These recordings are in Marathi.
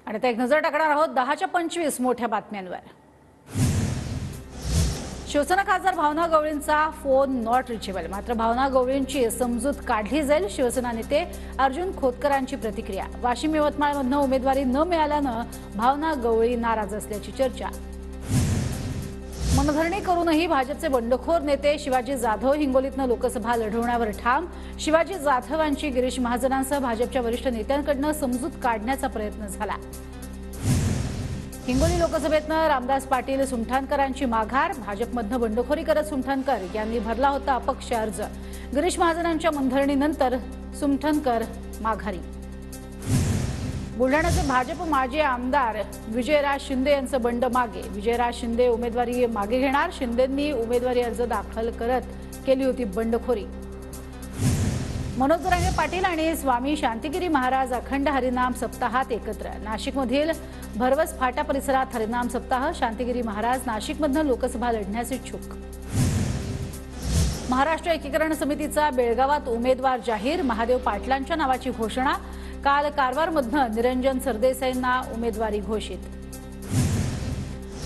आणि आता एक नजर टाकणार आहोत 10च्या 25 मोठ्या बातम्यांवर। शिवसेना खासदार भावना गवळींचा फोन नॉट रिचेबल। मात्र भावना गवळींची समजूत काढली जाईल। शिवसेना नेते अर्जुन खोतकरांची प्रतिक्रिया। वाशिम यवतमाळमधून उमेदवारी न मिळाल्यानं भावना गवळी नाराज असल्याची चर्चा। मनधरणी करूनही भाजपचे बंडखोर नेते शिवाजी जाधव हिंगोलीतनं लोकसभा लढवण्यावर ठाम। शिवाजी जाधवांची गिरीश महाजनांसह भाजपच्या वरिष्ठ नेत्यांकडून समजूत काढण्याचा प्रयत्न झाला। हिंगोली लोकसभेतनं रामदास पाटील सुमठाणकरांची माघार। भाजपमधनं बंडखोरी करत सुमठाणकर यांनी भरला होता अपक्ष अर्ज। गिरीश महाजनांच्या मनधरणीनंतर सुमठाणकर माघारी। बुलढाण्याचे भाजप माजी आमदार विजयराज शिंदे यांचं बंड मागे। विजयराज शिंदे उमेदवारी मागे घेणार। शिंदेंनी उमेदवारी अर्ज दाखल करत केली होती बंडखोरी। मनोज जरांगे पाटील आणि स्वामी शांतिगिरी महाराज अखंड हरिनाम सप्ताहात एकत्र। नाशिकमधील भरवस फाटा परिसरात हरिनाम सप्ताह। शांतिगिरी महाराज नाशिकमधून लोकसभा लढण्यास इच्छुक। महाराष्ट्र एकीकरण समितीचा बेळगावात उमेदवार जाहीर। महादेव पाटलांच्या नावाची घोषणा। काल कारवारमधून निरंजन सरदेसाईंना उमेदवारी घोषित।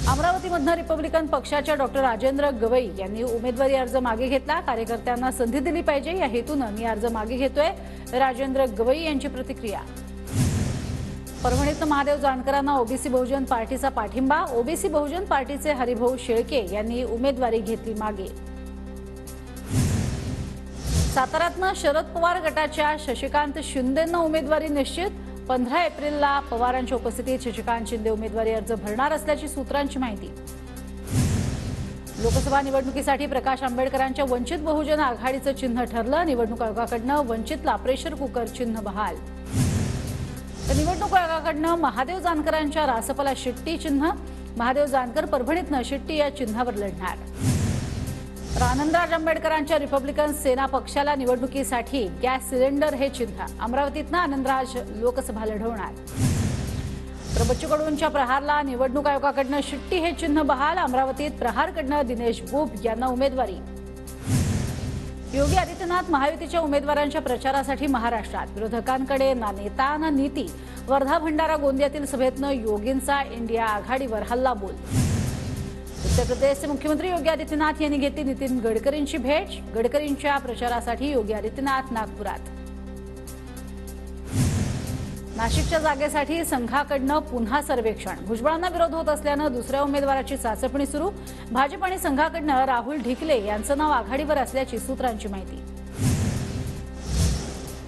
अमरावतीमधून रिपब्लिकन पक्षाच्या डॉक्टर राजेंद्र गवई यांनी उमेदवारी अर्ज मागे घेतला। कार्यकर्त्यांना संधी दिली पाहिजे या हेतूने मी अर्ज मागे घेतोय, राजेंद्र गवई यांची प्रतिक्रिया। परभणीत महादेव जानकरांना ओबीसी बहुजन पार्टीचा पाठिंबा। ओबीसी बहुजन पार्टीचे हरिभाऊ शेळके यांनी उमेदवारी घेतली मागे। साताऱ्यातनं शरद पवार गटाच्या शशिकांत शिंदेंना उमेदवारी निश्चित। 15 एप्रिलला पवारांच्या उपस्थितीत शशिकांत शिंदे उमेदवारी अर्ज भरणार असल्याची सूत्रांची माहिती। लोकसभा निवडणुकीसाठी प्रकाश आंबेडकरांच्या वंचित बहुजन आघाडीचं चिन्ह ठरलं। निवडणूक आयोगाकडून वंचितला प्रेशर कुकर चिन्ह बहाल। तर निवडणूक आयोगाकडून महादेव जानकरांच्या रासपला शिट्टी चिन्ह। महादेव जानकर परभणीतनं शिट्टी या चिन्हावर लढणार। आनंदराज आंबेडकरांच्या रिपब्लिकन सेना पक्षाला निवडणुकीसाठी गॅस सिलेंडर हे चिन्ह। अमरावतीतनं आनंदराज लोकसभा लढवणार। तर बच्चू कडूंच्या प्रहारला निवडणूक आयोगाकडून शिट्टी हे चिन्ह बहाल। अमरावतीत प्रहारकडून दिनेश बुब यांना उमेदवारी। योगी आदित्यनाथ महायुतीच्या उमेदवारांच्या प्रचारासाठी महाराष्ट्रात। विरोधकांकडे ना नेता ना नीती। वर्धा भंडारा गोंदियातील सभेतनं योगींचा इंडिया आघाडीवर हल्लाबोल। उत्तर प्रदेशचे मुख्यमंत्री योगी आदित्यनाथ यांनी घेतली नितीन गडकरींची भेट। गडकरींच्या प्रचारासाठी योगी आदित्यनाथ नागपुरात। नाशिकच्या जागेसाठी संघाकडून पुन्हा सर्वेक्षण। भुजबळांना विरोध होत असल्यानं दुसऱ्या उमेदवाराची चाचपणी सुरू। भाजप आणि संघाकडून राहुल ढिकले यांचं नाव आघाडीवर असल्याची सूत्रांची माहिती।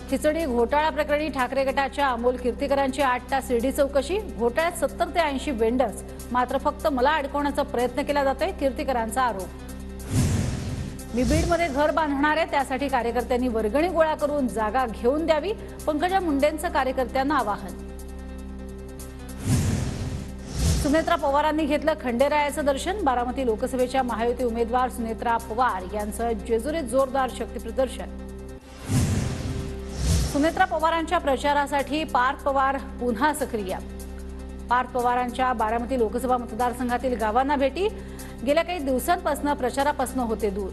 खिचडी घोटाळा प्रकरणी ठाकरे गटाच्या अमोल कीर्तीकरांची 8 तास ईडी चौकशी। घोटाळ्यात 70 ते 80 वेंडर्स, मात्र फक्त मला अडकवण्याचा प्रयत्न केला जातोय, कीर्तीकरांचा आरोप। मी बीडमध्ये घर बांधणार आहे, त्यासाठी कार्यकर्त्यांनी वर्गणी गोळा करून जागा घेऊन द्यावी, पंकजा मुंडेंचं कार्यकर्त्यांना आवाहन। सुनेत्रा पवारांनी घेतलं खंडेरायाचं दर्शन। बारामती लोकसभेच्या महायुती उमेदवार सुनेत्रा पवार यांचं जेजुरीत जोरदार शक्तीप्रदर्शन। सुनेत्रा पवारांच्या प्रचारासाठी पार्थ पवार पुन्हा सक्रिय। पार्थ पवारांच्या बारामती लोकसभा मतदारसंघातील गावांना भेटी। गेल्या काही दिवसांपासून प्रचारापासून होते दूर।